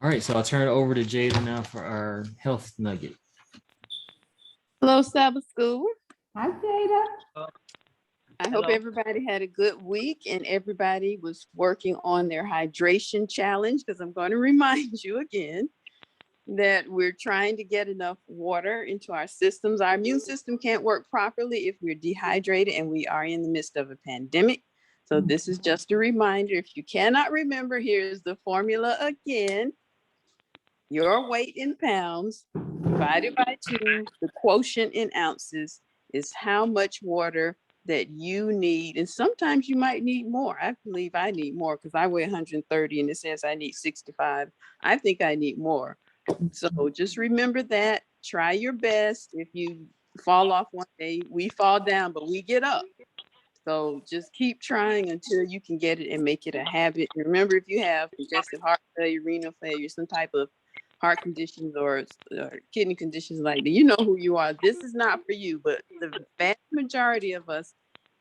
All right, so I'll turn it over to Jada now for our health nugget. Hello, Sabbath School. Hi, Jada. I hope everybody had a good week and everybody was working on their hydration challenge, because I'm going to remind you again that we're trying to get enough water into our systems. Our immune system can't work properly if we're dehydrated, and we are in the midst of a pandemic. So this is just a reminder. If you cannot remember, here's the formula again. Your weight in pounds divided by 2, the quotient in ounces, is how much water that you need. And sometimes you might need more. I believe I need more because I weigh 130 and it says I need 65. I think I need more. So just remember that. Try your best. If you fall off one day, we fall down, but we get up. So just keep trying until you can get it and make it a habit. And remember, if you have congestive heart failure, renal failure, some type of heart conditions or kidney conditions like that, you know who you are. This is not for you, but the vast majority of us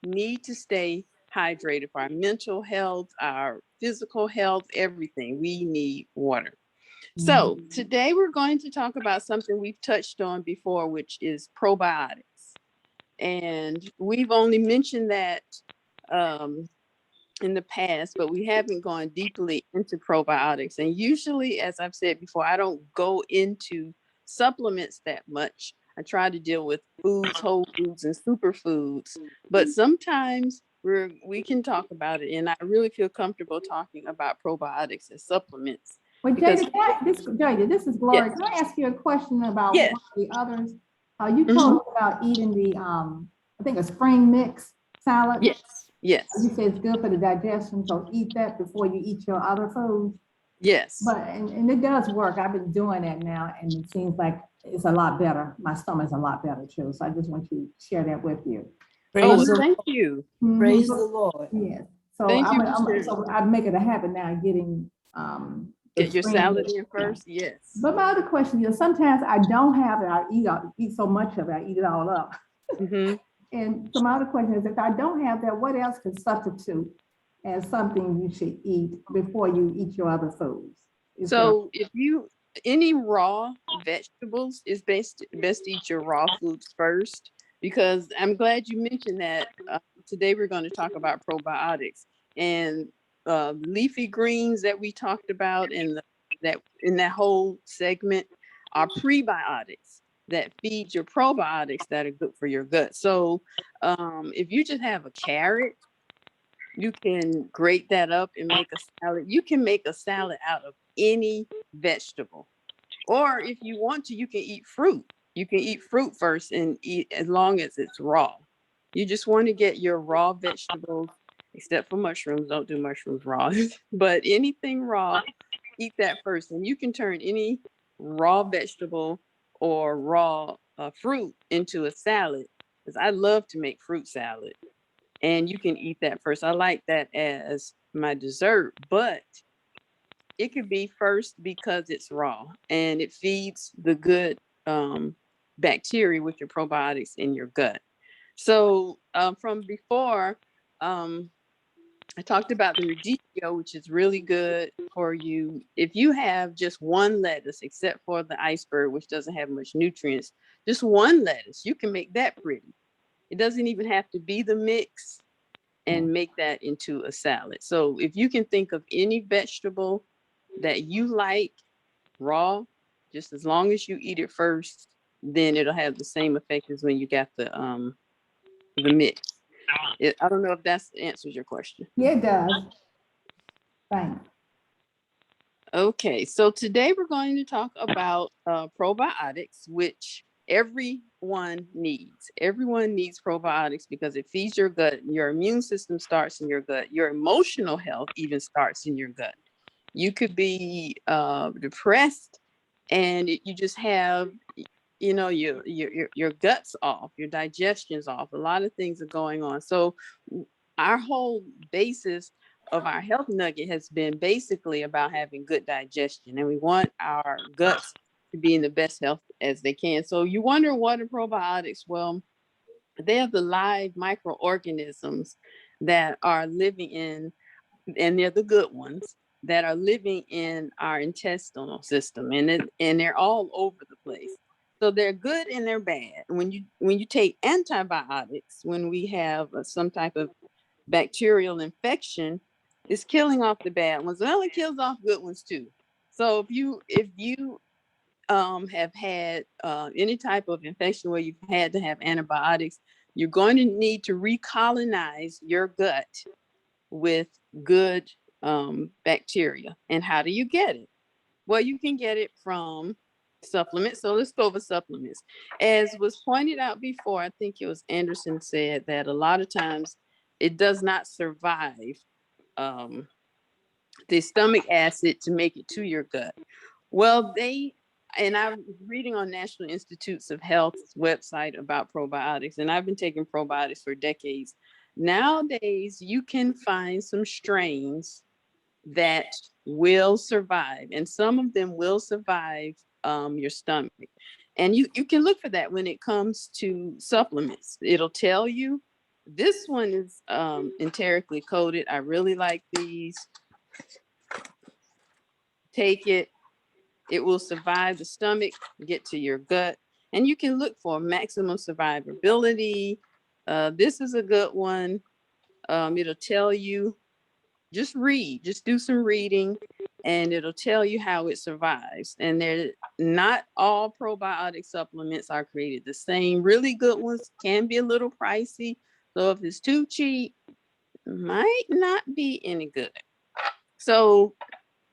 need to stay hydrated for our mental health, our physical health, everything. We need water. So today we're going to talk about something we've touched on before, which is probiotics. And we've only mentioned that in the past, but we haven't gone deeply into probiotics. And usually, as I've said before, I don't go into supplements that much. I try to deal with foods, whole foods, and superfoods. But sometimes we can talk about it. And I really feel comfortable talking about probiotics and supplements. Well, Jada, this is Gloria. Yes. Can I ask you a question about Yes. one of the others? You told us about eating the, I think a spring mix salad. Yes. Yes. You said it's good for the digestion, so eat that before you eat your other foods. Yes. But, and it does work. I've been doing that now, and it seems like it's a lot better. My stomach's a lot better too. So I just want to share that with you. Thank you. Praise the Lord. Yes. So Thank you. so I make it a habit now getting Get your salad in first. Yes. But my other question is, sometimes I don't have it. I eat so much of it, I eat it all up. And so my other question is, if I don't have that, what else can substitute as something you should eat before you eat your other foods? So if you, any raw vegetables, is best to eat your raw foods first, because I'm glad you mentioned that. Today we're going to talk about probiotics, and leafy greens that we talked about in that whole segment are prebiotics that feed your probiotics that are good for your gut. So if you just have a carrot, you can grate that up and make a salad. You can make a salad out of any vegetable. Or if you want to, you can eat fruit. You can eat fruit first and eat as long as it's raw. You just want to get your raw vegetables, except for mushrooms. Don't do mushrooms raw. But anything raw, eat that first. And you can turn any raw vegetable or raw fruit into a salad, because I love to make fruit salad. And you can eat that first. I like that as my dessert, but it could be first because it's raw and it feeds the good bacteria with your probiotics in your gut. So from before, I talked about the radicchio, which is really good for you. If you have just one lettuce, except for the iceberg, which doesn't have much nutrients, just one lettuce, you can make that pretty. It doesn't even have to be the mix, and make that into a salad. So if you can think of any vegetable that you like raw, just as long as you eat it first, then it'll have the same effect as when you got the mix. I don't know if that answers your question. Yeah, it does. Thanks. Okay, so today we're going to talk about probiotics, which everyone needs. Everyone needs probiotics because it feeds your gut. Your immune system starts in your gut. Your emotional health even starts in your gut. You could be depressed, and you just have, your gut's off, your digestion's off. A lot of things are going on. So our whole basis of our health nugget has been basically about having good digestion, and we want our guts to be in the best health as they can. So you wonder, what are probiotics? Well, they are the live microorganisms that are living in, and they're the good ones, that are living in our intestinal system, and they're all over the place. So they're good and they're bad. When you take antibiotics, when we have some type of bacterial infection, it's killing off the bad ones. Well, it kills off good ones too. So if you have had any type of infection where you've had to have antibiotics, you're going to need to recolonize your gut with good bacteria. And how do you get it? Well, you can get it from supplements. So let's go over supplements. As was pointed out before, I think it was Anderson said that a lot of times it does not survive the stomach acid to make it to your gut. Well, and I was reading on National Institutes of Health's website about probiotics, and I've been taking probiotics for decades. Nowadays, you can find some strains that will survive, and some of them will survive your stomach. And you can look for that when it comes to supplements. It'll tell you this one is enterically coated. I really like these. Take it. It will survive the stomach, get to your gut, and you can look for maximum survivability. This is a good one. It'll tell you, just read, just do some reading, and it'll tell you how it survives. And they're not all probiotic supplements are created the same. Really good ones can be a little pricey. So if it's too cheap, might not be any good. So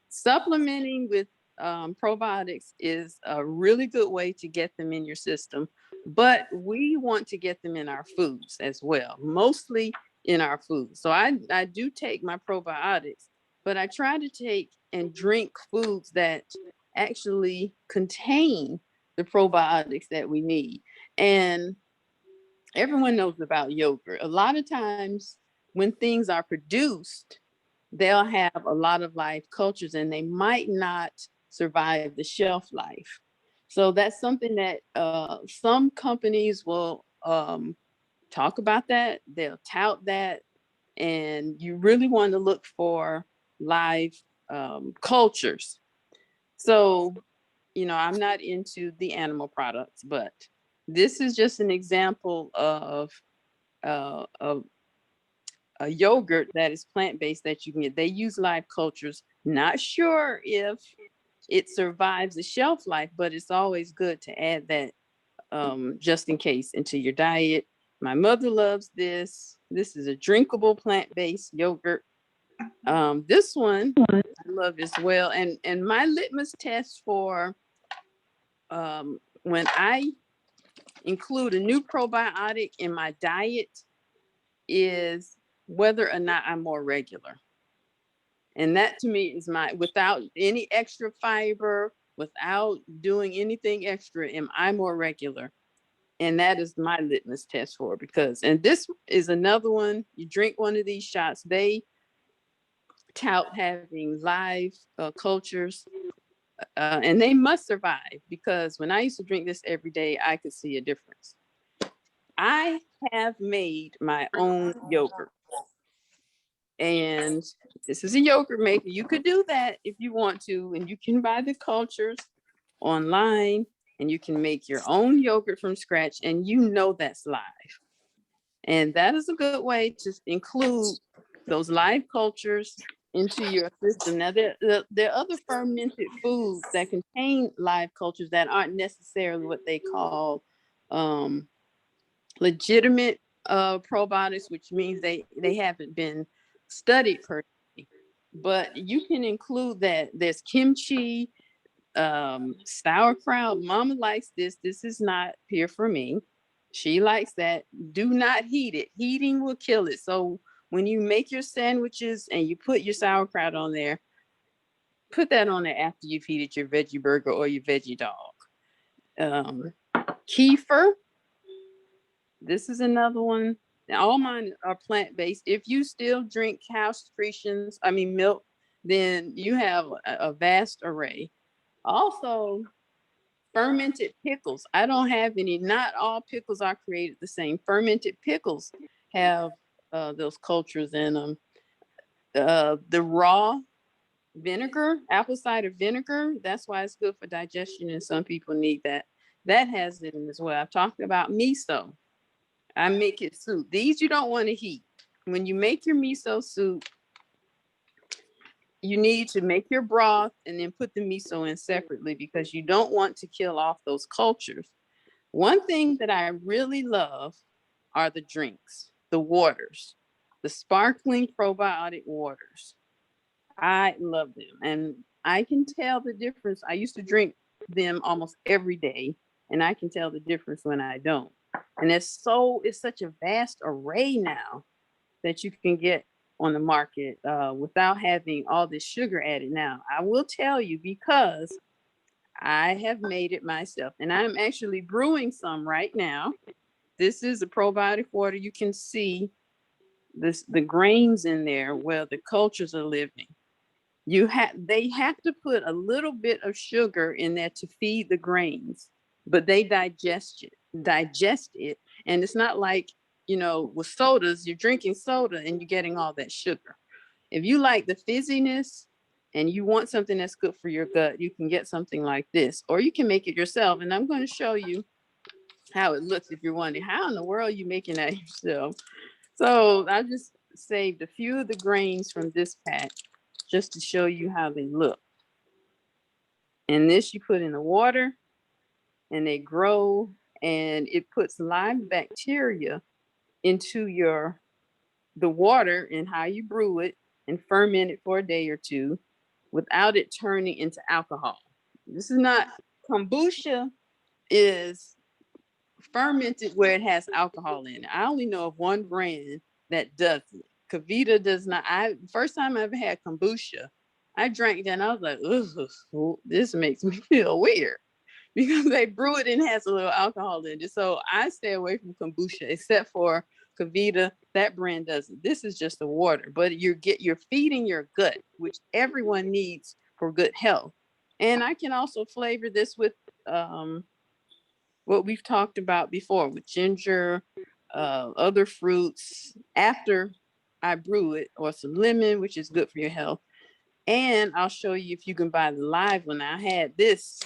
supplementing with probiotics is a really good way to get them in your system, but we want to get them in our foods as well, mostly in our foods. So I do take my probiotics, but I try to take and drink foods that actually contain the probiotics that we need. And everyone knows about yogurt. A lot of times when things are produced, they'll have a lot of live cultures and they might not survive the shelf life. So that's something that some companies will talk about that. They'll tout that. And you really want to look for live cultures. So, I'm not into the animal products, but this is just an example of a yogurt that is plant-based that you can get. They use live cultures. Not sure if it survives the shelf life, but it's always good to add that just in case into your diet. My mother loves this. This is a drinkable plant-based yogurt. This one I love as well. And my litmus test for when I include a new probiotic in my diet is whether or not I'm more regular. And that to me is without any extra fiber, without doing anything extra, am I more regular? And that is my litmus test for it, and this is another one, you drink one of these shots, they tout having live cultures, and they must survive, because when I used to drink this every day, I could see a difference. I have made my own yogurt. And this is a yogurt maker. You could do that if you want to, and you can buy the cultures online, and you can make your own yogurt from scratch, and that's live. And that is a good way to include those live cultures into your system. Now, there are other fermented foods that contain live cultures that aren't necessarily what they call legitimate probiotics, which means they haven't been studied per se. But you can include that. There's kimchi, sauerkraut. Mama likes this. This is not here for me. She likes that. Do not heat it. Heating will kill it. So when you make your sandwiches and you put your sauerkraut on there, put that on there after you've heated your veggie burger or your veggie dog. Kefir. This is another one. Now, all mine are plant-based. If you still drink cow secretions, milk, then you have a vast array. Also, fermented pickles. I don't have any. Not all pickles are created the same. Fermented pickles have those cultures in them. The raw vinegar, apple cider vinegar. That's why it's good for digestion, and some people need that. That has it in as well. I've talked about miso. I make it soup. These you don't want to heat. When you make your miso soup, you need to make your broth and then put the miso in separately because you don't want to kill off those cultures. One thing that I really love are the drinks, the waters, the sparkling probiotic waters. I love them. And I can tell the difference. I used to drink them almost every day, and I can tell the difference when I don't. And it's such a vast array now that you can get on the market without having all this sugar added. Now, I will tell you, because I have made it myself, and I'm actually brewing some right now. This is a probiotic water. You can see the grains in there where the cultures are living. They have to put a little bit of sugar in there to feed the grains, but they digest it. And it's not like, with sodas, you're drinking soda and you're getting all that sugar. If you like the fizziness and you want something that's good for your gut, you can get something like this, or you can make it yourself. And I'm going to show you how it looks if you're wondering, how in the world are you making that yourself? So I just saved a few of the grains from this pack just to show you how they look. And this you put in the water and they grow, and it puts live bacteria into the water and how you brew it and ferment it for a day or two without it turning into alcohol. This is not, kombucha is fermented where it has alcohol in it. I only know of one brand that does it. Kavita does not. First time I ever had kombucha, I drank that and I was like, ugh, this makes me feel weird because they brew it and has a little alcohol in it. So I stay away from kombucha except for Kavita. That brand doesn't. This is just the water, but you're feeding your gut, which everyone needs for good health. And I can also flavor this with what we've talked about before with ginger, other fruits after I brew it, or some lemon, which is good for your health. And I'll show you if you can buy the live one. I had this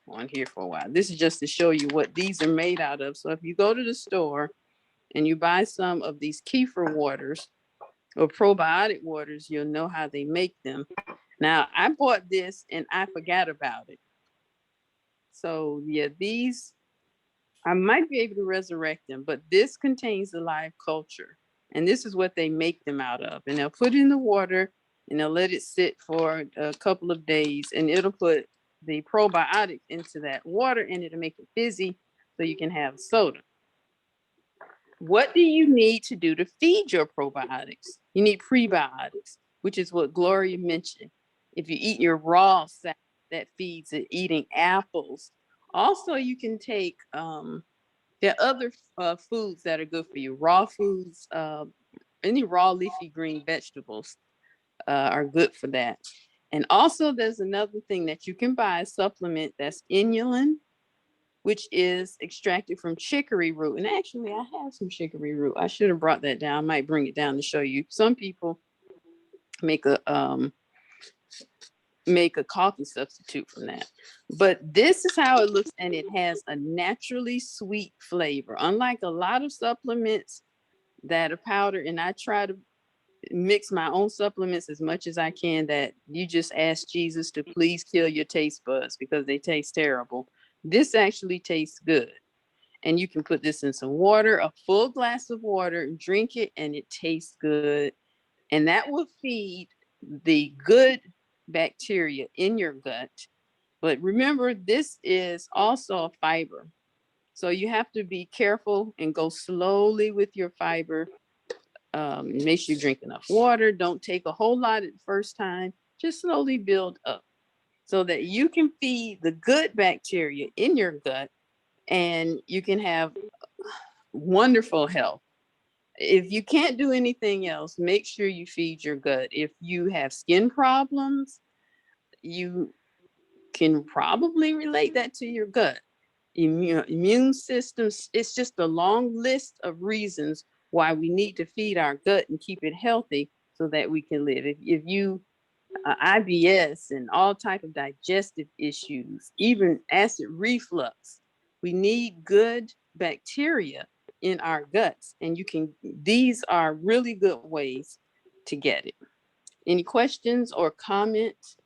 on here for a while. This is just to show you what these are made out of. So if you go to the store and you buy some of these kefir waters or probiotic waters, you'll know how they make them. Now, I bought this and I forgot about it. So yeah, these, I might be able to resurrect them, but this contains the live culture. And this is what they make them out of. And they'll put it in the water and they'll let it sit for a couple of days, and it'll put the probiotics into that water and it'll make it fizzy so you can have soda. What do you need to do to feed your probiotics? You need prebiotics, which is what Gloria mentioned. If you eat your raw salad, that feeds it. Eating apples. Also, you can take, there are other foods that are good for you. Raw foods, any raw leafy green vegetables are good for that. And also there's another thing that you can buy, a supplement that's inulin, which is extracted from chicory root. And actually I have some chicory root. I should have brought that down. I might bring it down to show you. Some people make a coffee substitute from that. But this is how it looks, and it has a naturally sweet flavor. Unlike a lot of supplements that are powdered, and I try to mix my own supplements as much as I can, that you just ask Jesus to please kill your taste buds because they taste terrible. This actually tastes good. And you can put this in some water, a full glass of water, drink it, and it tastes good. And that will feed the good bacteria in your gut. But remember, this is also a fiber. So you have to be careful and go slowly with your fiber. Make sure you drink enough water. Don't take a whole lot at the first time. Just slowly build up so that you can feed the good bacteria in your gut and you can have wonderful health. If you can't do anything else, make sure you feed your gut. If you have skin problems, you can probably relate that to your gut. Immune systems, it's just a long list of reasons why we need to feed our gut and keep it healthy so that we can live. If you IBS and all type of digestive issues, even acid reflux. We need good bacteria in our guts, and these are really good ways to get it. Any questions or comments?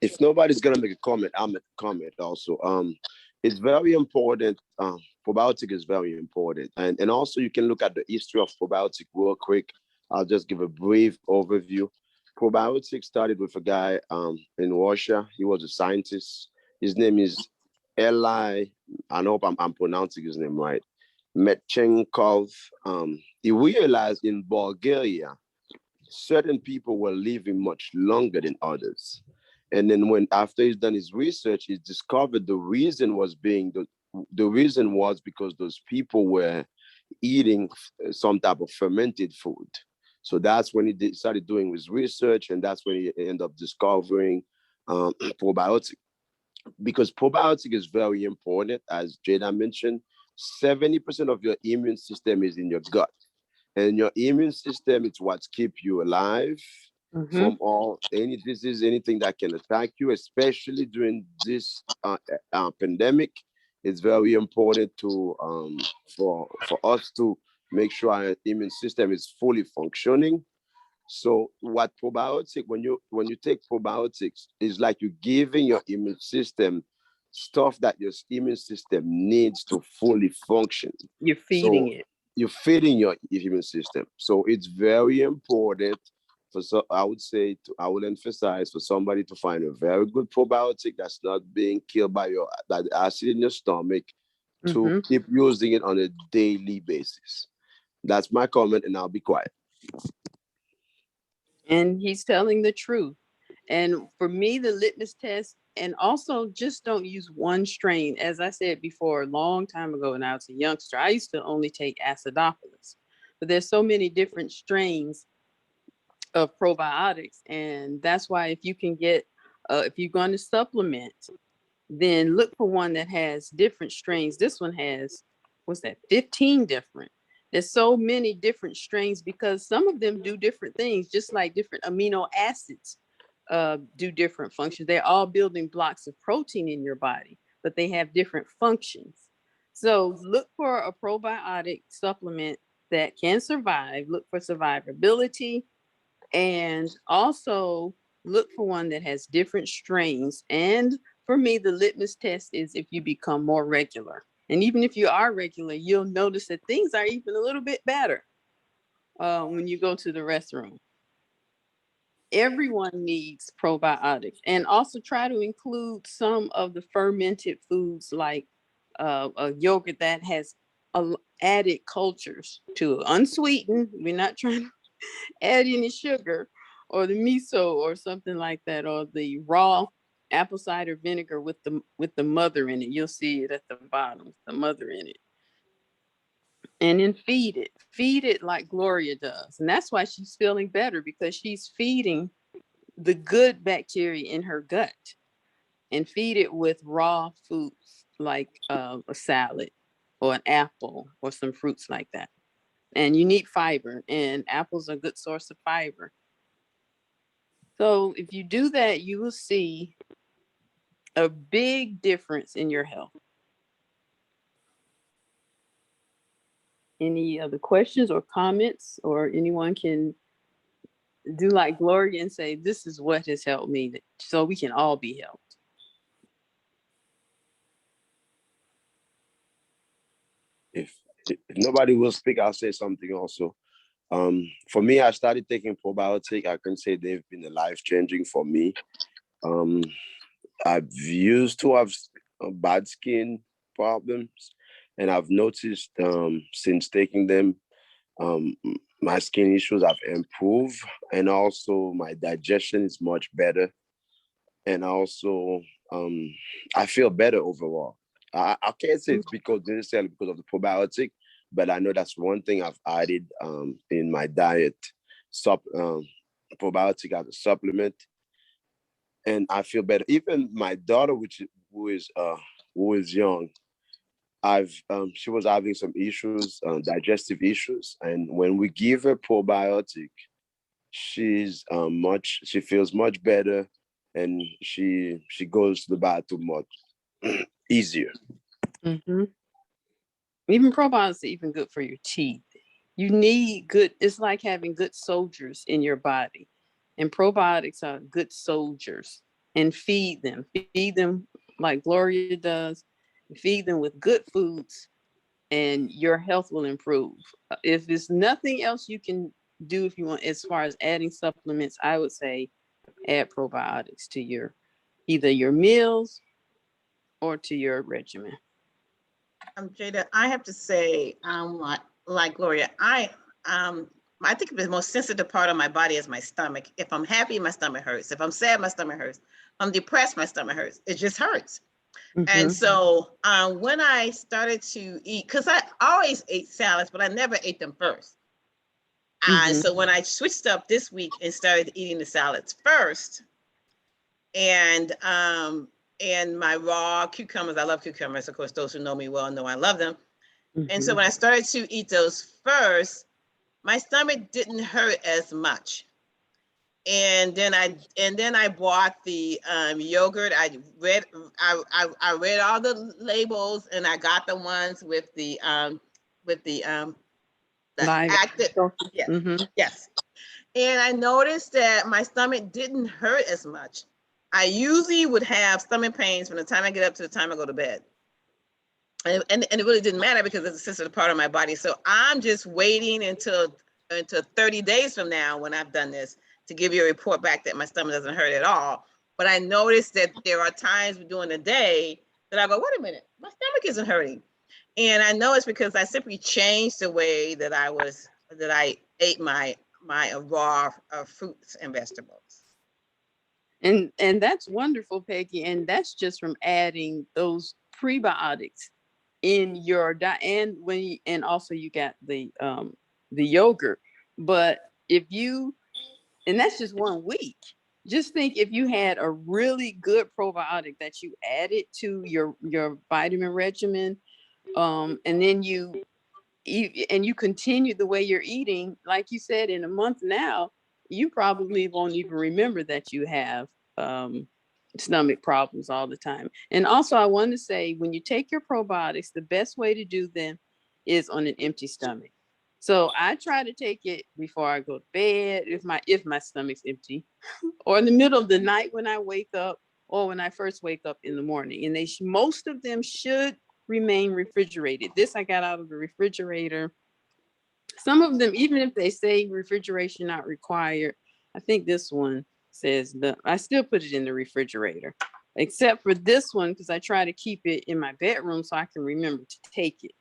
If nobody's gonna make a comment, I'll make a comment also. It's very important. Probiotic is very important, and also you can look at the history of probiotic real quick. I'll just give a brief overview. Probiotic started with a guy in Russia. He was a scientist. His name is Eli. I hope I'm pronouncing his name right. Metchenkov. He realized in Bulgaria certain people were living much longer than others. And then after he's done his research, he discovered the reason was because those people were eating some type of fermented food. So that's when he started doing his research, and that's when he ended up discovering probiotic. Because probiotic is very important, as Jada mentioned. 70% of your immune system is in your gut, and your immune system is what keeps you alive from any disease, anything that can attack you, especially during this pandemic. It's very important to for us to make sure our immune system is fully functioning. So what probiotic, when you take probiotics, is like you're giving your immune system stuff that your immune system needs to fully function. You're feeding it. You're feeding your immune system. So it's very important I would emphasize for somebody to find a very good probiotic that's not being killed by the acid in your stomach, to keep using it on a daily basis. That's my comment, and I'll be quiet. And he's telling the truth. And for me, the litmus test, and also just don't use one strain. As I said before, a long time ago when I was a youngster, I used to only take acidophilus, but there's so many different strains of probiotics. And that's why if you can get, if you're going to supplement, then look for one that has different strains. This one has, 15 different. There's so many different strains because some of them do different things, just like different amino acids do different functions. They're all building blocks of protein in your body, but they have different functions. So look for a probiotic supplement that can survive. Look for survivability, and also look for one that has different strains. And for me, the litmus test is if you become more regular. And even if you are regular, you'll notice that things are even a little bit better when you go to the restroom. Everyone needs probiotics, and also try to include some of the fermented foods like a yogurt that has added cultures to it. Unsweetened. We're not trying to add any sugar, or the miso or something like that, or the raw apple cider vinegar with the mother in it. You'll see it at the bottom, the mother in it. And then feed it like Gloria does. And that's why she's feeling better, because she's feeding the good bacteria in her gut, and feed it with raw foods like a salad or an apple or some fruits like that. And you need fiber, and apples are a good source of fiber. So if you do that, you will see a big difference in your health. Any other questions or comments, or anyone can do like Gloria and say, this is what has helped me, so we can all be helped. If nobody will speak, I'll say something also. For me, I started taking probiotic. I can say they've been life-changing for me. I've used to have bad skin problems, and I've noticed since taking them, my skin issues have improved, and also my digestion is much better, and also I feel better overall. I can't say it's necessarily because of the probiotic, but I know that's one thing I've added in my diet, probiotic as a supplement, and I feel better. Even my daughter, who is young, she was having some issues, digestive issues, and when we give her probiotic, she feels much better, and she goes to the bathroom much easier. Mm-hmm. Even probiotics are even good for your teeth. You need good, it's like having good soldiers in your body. And probiotics are good soldiers. And feed them. Feed them like Gloria does. Feed them with good foods, and your health will improve. If there's nothing else you can do, if you want, as far as adding supplements, I would say add probiotics to your either your meals or to your regimen. Jada, I have to say, like Gloria, I think the most sensitive part of my body is my stomach. If I'm happy, my stomach hurts. If I'm sad, my stomach hurts. If I'm depressed, my stomach hurts. It just hurts. Mm-hmm. And so when I started to eat, because I always ate salads, but I never ate them first. Mm-hmm. So when I switched up this week and started eating the salads first, and my raw cucumbers, I love cucumbers. Of course, those who know me well know I love them. Mm-hmm. And so when I started to eat those first, my stomach didn't hurt as much. And then I bought the yogurt. I read all the labels, and I got the ones with the active. Yes, Mm-hmm. yes. And I noticed that my stomach didn't hurt as much. I usually would have stomach pains from the time I get up to the time I go to bed. And it really didn't matter because it's a sensitive part of my body. So I'm just waiting until 30 days from now when I've done this to give you a report back that my stomach doesn't hurt at all. But I noticed that there are times during the day that I go, wait a minute, my stomach isn't hurting. And I know it's because I simply changed the way that I ate my raw fruits and vegetables. And that's wonderful, Peggy. And that's just from adding those prebiotics in your diet, and also you got the yogurt. But and that's just 1 week. Just think if you had a really good probiotic that you added to your vitamin regimen, and then you continue the way you're eating, like you said, in a month now, you probably won't even remember that you have stomach problems all the time. And also, I want to say, when you take your probiotics, the best way to do them is on an empty stomach. So I try to take it before I go to bed, if my stomach's empty, or in the middle of the night when I wake up, or when I first wake up in the morning. And most of them should remain refrigerated. This I got out of the refrigerator. Some of them, even if they say refrigeration not required, I think this one says I still put it in the refrigerator, except for this one, because I try to keep it in my bedroom so I can remember to take it.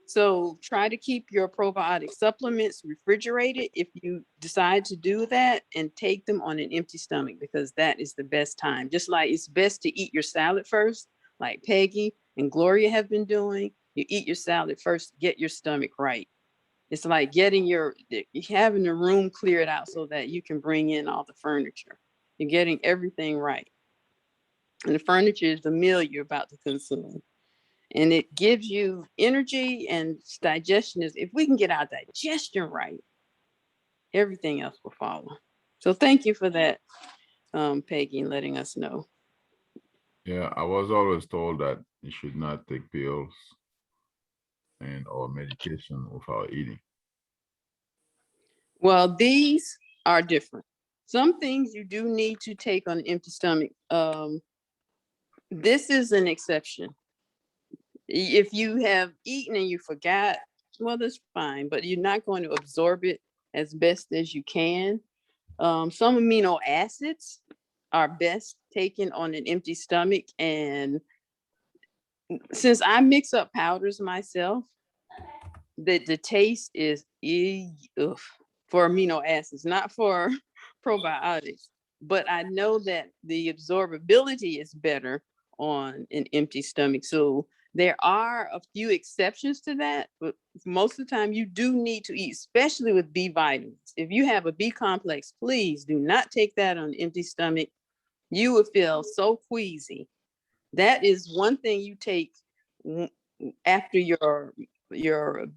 So try to keep your probiotic supplements refrigerated if you decide to do that, and take them on an empty stomach, because that is the best time. Just like it's best to eat your salad first, like Peggy and Gloria have been doing. You eat your salad first, get your stomach right. It's like having the room cleared out so that you can bring in all the furniture. You're getting everything right. And the furniture is the meal you're about to consume. And it gives you energy, and digestion if we can get our digestion right, everything else will follow. So thank you for that, Peggy, and letting us know. Yeah, I was always told that you should not take pills or medication without eating. Well, these are different. Some things you do need to take on an empty stomach. This is an exception. If you have eaten and you forgot, well, that's fine, but you're not going to absorb it as best as you can. Some amino acids are best taken on an empty stomach. And since I mix up powders myself, the taste is for amino acids, not for probiotics. But I know that the absorbability is better on an empty stomach. So there are a few exceptions to that, but most of the time you do need to eat, especially with B vitamins. If you have a B complex, please do not take that on an empty stomach. You will feel so queasy. That is one thing you take after your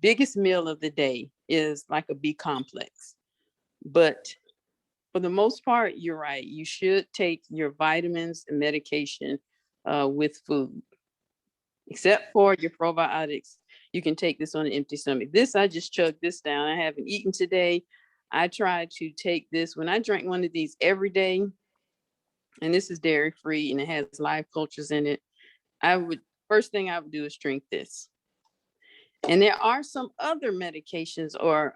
biggest meal of the day is like a B complex. But for the most part, you're right. You should take your vitamins and medication with food, except for your probiotics. You can take this on an empty stomach. This, I just chugged this down. I haven't eaten today. I try to take this when I drink one of these every day, and this is dairy free and it has live cultures in it. First thing I would do is drink this. And there are some other medications or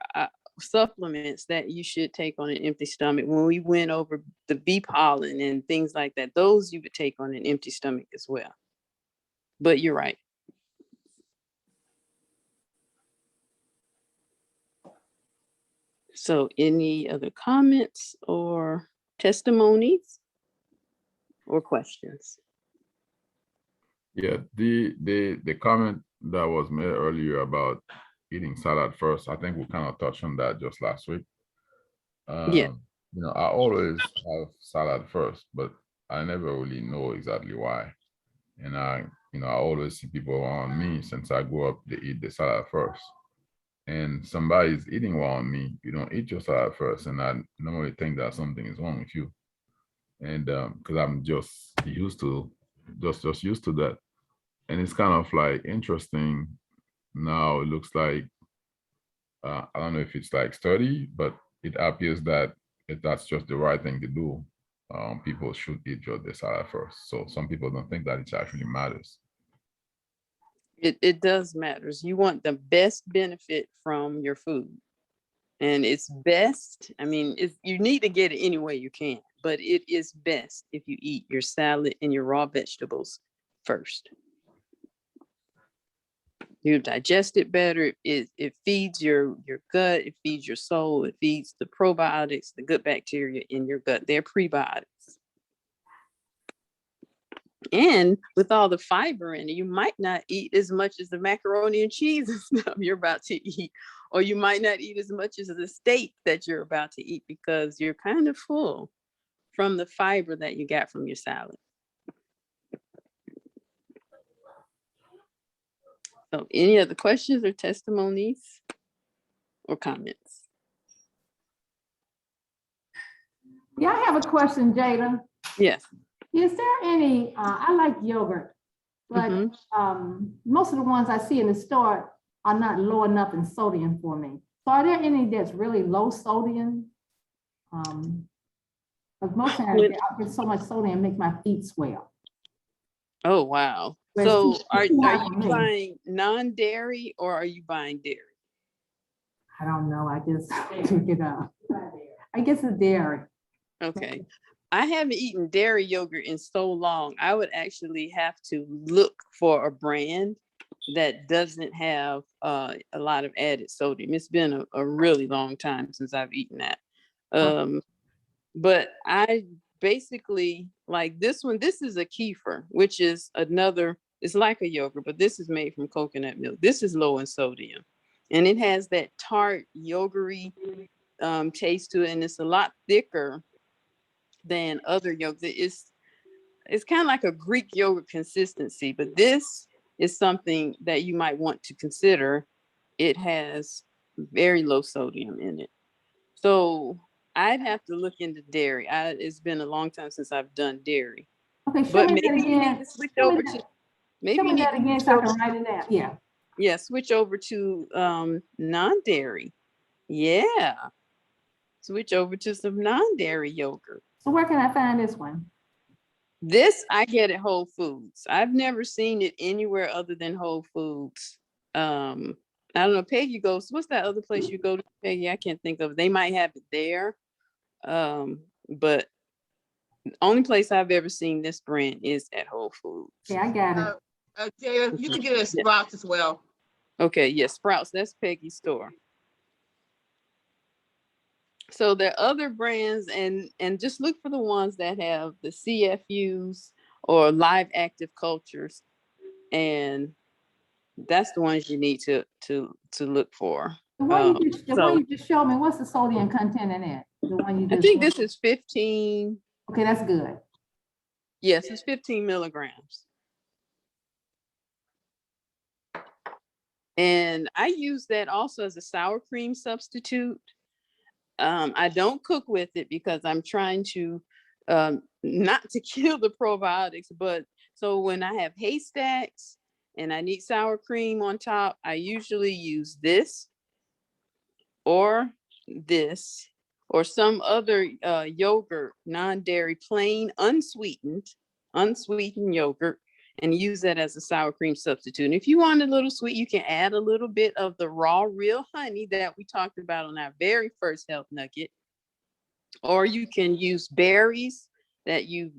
supplements that you should take on an empty stomach. When we went over the bee pollen and things like that, those you would take on an empty stomach as well. But you're right. So any other comments or testimonies or questions? Yeah, the comment that was made earlier about eating salad first, I think we kind of touched on that just last week. Yeah. You know, I always have salad first, but I never really know exactly why. And I always see people around me since I grew up, they eat the salad first. And somebody's eating around me, you don't eat your salad first. And I normally think that something is wrong with you. And because I'm just used to that. And it's kind of like interesting. Now it looks like, I don't know if it's like study, but it appears that that's just the right thing to do. People should eat just the salad first. So some people don't think that it actually matters. It does matters. You want the best benefit from your food. And it's best, I mean, you need to get it any way you can, but it is best if you eat your salad and your raw vegetables first. You digest it better. It feeds your gut, it feeds your soul, it feeds the probiotics, the good bacteria in your gut. They're prebiotics. And with all the fiber in it, you might not eat as much as the macaroni and cheese and stuff you're about to eat, or you might not eat as much as the steak that you're about to eat because you're kind of full from the fiber that you got from your salad. So any other questions or testimonies or comments? Yeah, I have a question, Jada. Yes. Is there any, I like yogurt, but most of the ones I see in the store are not low enough in sodium for me. So are there any that's really low sodium? Because most times I get so much sodium, it makes my feet swell. Oh, wow. So are you buying non-dairy or are you buying dairy? I don't know. I just took it up. I guess it's dairy. Okay. I haven't eaten dairy yogurt in so long. I would actually have to look for a brand that doesn't have a lot of added sodium. It's been a really long time since I've eaten that. But I basically like this one. This is a kefir, which is it's like a yogurt, but this is made from coconut milk. This is low in sodium. And it has that tart, yogurty taste to it. And it's a lot thicker than other yogurts. It's kind of like a Greek yogurt consistency, but this is something that you might want to consider. It has very low sodium in it. So I'd have to look into dairy. It's been a long time since I've done dairy. Okay, show but me maybe that again. You need to switch over to maybe you need that again so I can write it down. Yeah. Yeah, switch over to non-dairy. Yeah. Switch over to some non-dairy yogurt. So where can I find this one? This I get at Whole Foods. I've never seen it anywhere other than Whole Foods. I don't know, Peggy goes, what's that other place you go to, Peggy? I can't think of it. They might have it there. But the only place I've ever seen this brand is at Whole Foods. Yeah, I got it. Jada, you can get it at Sprouts as well. Okay, yes, Sprouts, that's Peggy's store. So there are other brands, and just look for the ones that have the CFUs or live active cultures, and that's the ones you need to look for. The one you just showed me, what's the sodium content in it? The one you just I think this is 15. Okay, that's good. Yes, it's 15 milligrams. And I use that also as a sour cream substitute. I don't cook with it because I'm trying to not to kill the probiotics, but so when I have haystacks and I need sour cream on top, I usually use this or this or some other yogurt, non-dairy, plain, unsweetened yogurt, and use that as a sour cream substitute. And if you want a little sweet, you can add a little bit of the raw, real honey that we talked about on our very first health nugget. Or you can use berries that you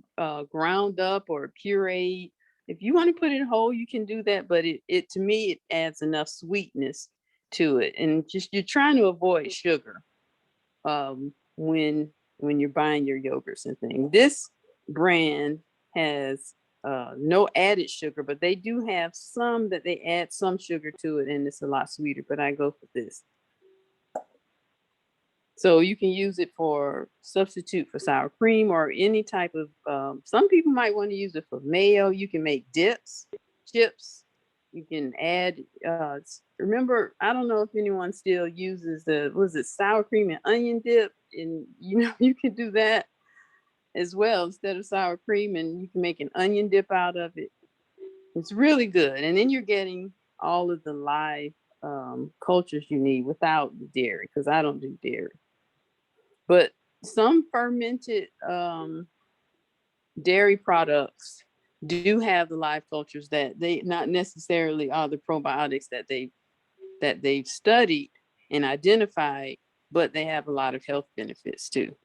ground up or pureed. If you want to put it whole, you can do that. But it to me, it adds enough sweetness to it. And just you're trying to avoid sugar when you're buying your yogurts and things. This brand has no added sugar, but they do have some that they add some sugar to it, and it's a lot sweeter. But I go for this. So you can use it for substitute for sour cream or any type of, some people might want to use it for mayo. You can make dips, chips. You can add, remember, I don't know if anyone still uses sour cream and onion dip. And, you can do that as well instead of sour cream, and you can make an onion dip out of it. It's really good. And then you're getting all of the live cultures you need without the dairy, because I don't do dairy. But some fermented dairy products do have the live cultures that they not necessarily are the probiotics that they've studied and identified, but they have a lot of health benefits too.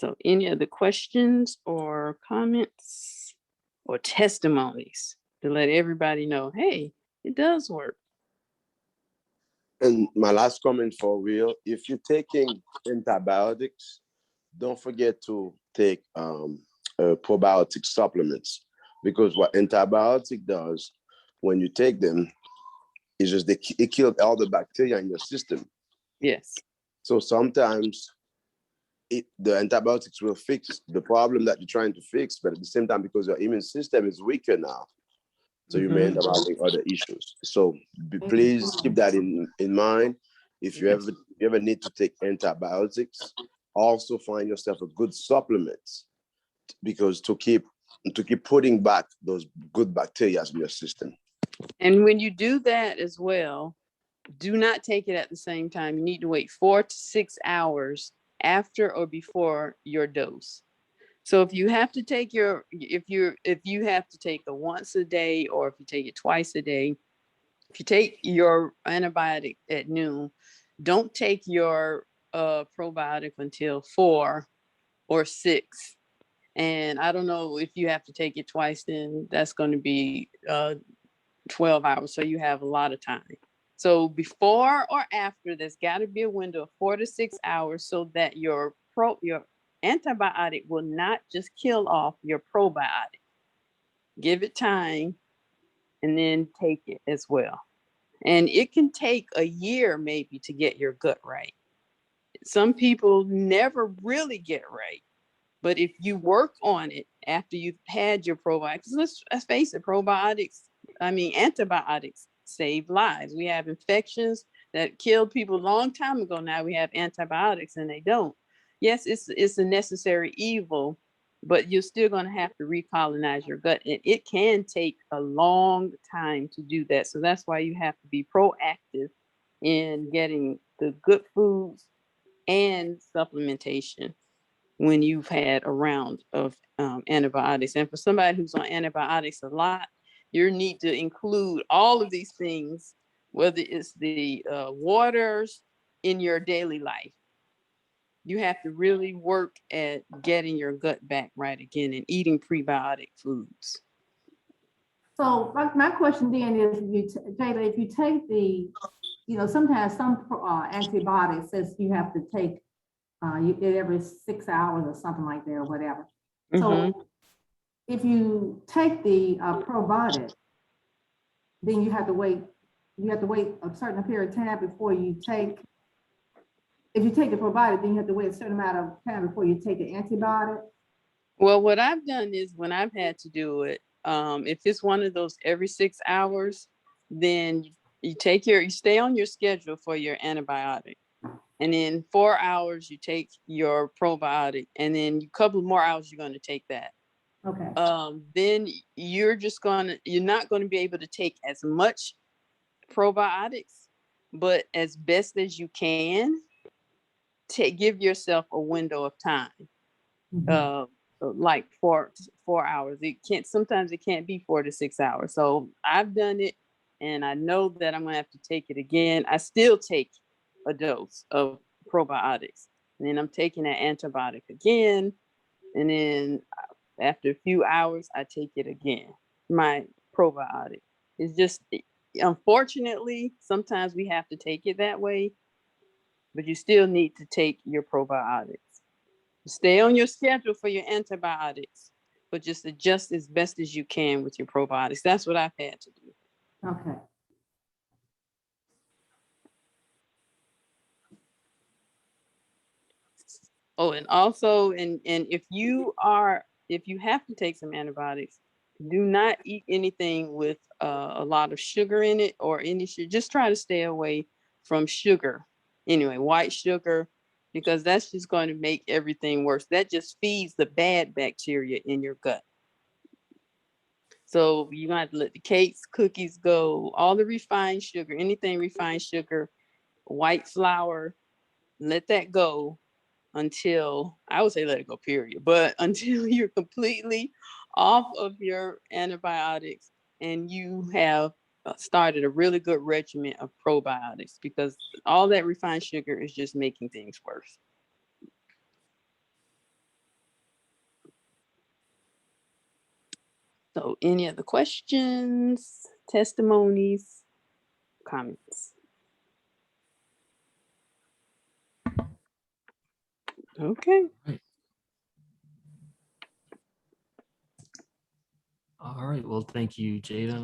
So any other questions or comments or testimonies to let everybody know, hey, it does work. And my last comment for real, if you're taking antibiotics, don't forget to take probiotic supplements, because what antibiotic does when you take them is just it kills all the bacteria in your system. Yes. So sometimes the antibiotics will fix the problem that you're trying to fix, but at the same time, because your immune system is weaker now, so you may end up having other issues. So please keep that in mind. If you ever need to take antibiotics, also find yourself a good supplement, because to keep putting back those good bacteria in your system. And when you do that as well, do not take it at the same time. You need to wait 4 to 6 hours after or before your dose. So if you have to take if you have to take it once a day, or if you take it twice a day, if you take your antibiotic at noon, don't take your probiotic until 4 or 6. And I don't know if you have to take it twice, then that's going to be 12 hours. So you have a lot of time. So before or after, there's got to be a window of 4 to 6 hours so that your antibiotic will not just kill off your probiotic. Give it time and then take it as well. And it can take a year maybe to get your gut right. Some people never really get right. But if you work on it after you've had your probiotics, let's face it, antibiotics save lives. We have infections that killed people a long time ago. Now we have antibiotics and they don't. Yes, it's a necessary evil, but you're still going to have to recolonize your gut. And it can take a long time to do that. So that's why you have to be proactive in getting the good foods and supplementation when you've had a round of antibiotics. And for somebody who's on antibiotics a lot, you need to include all of these things, whether it's the waters in your daily life. You have to really work at getting your gut back right again and eating prebiotic foods. So my question then is, Jada, if you take the, sometimes some antibiotics says you have to take every 6 hours or something like that or whatever. So if you take the probiotic, then you have to wait a certain period of time before you take. If you take the probiotic, then you have to wait a certain amount of time before you take the antibiotic. Well, what I've done is when I've had to do it, If it's one of those every 6 hours, then you stay on your schedule for your antibiotic. And in 4 hours, you take your probiotic, and then a couple more hours, you're going to take that. Okay. Then you're not going to be able to take as much probiotics, but as best as you can, give yourself a window of time. Mhm. Like 4 hours. Sometimes it can't be 4 to 6 hours. So I've done it, and I know that I'm gonna have to take it again. I still take a dose of probiotics, and then I'm taking that antibiotic again, and then after a few hours, I take it again. My probiotic. It's just, unfortunately, sometimes we have to take it that way, but you still need to take your probiotics. Stay on your schedule for your antibiotics, but just adjust as best as you can with your probiotics. That's what I've had to do. Okay. Oh, and also, and if you have to take some antibiotics, do not eat anything with a lot of sugar in it or any sugar. Just try to stay away from sugar. Anyway, white sugar, because that's just going to make everything worse. That just feeds the bad bacteria in your gut. So you have to let the cakes, cookies go, all the refined sugar, anything refined sugar, white flour, let that go until, I would say let it go, period. But until you're completely off of your antibiotics and you have started a really good regimen of probiotics, because all that refined sugar is just making things worse. So any other questions, testimonies, comments? Okay. All right. Well, thank you, Jada.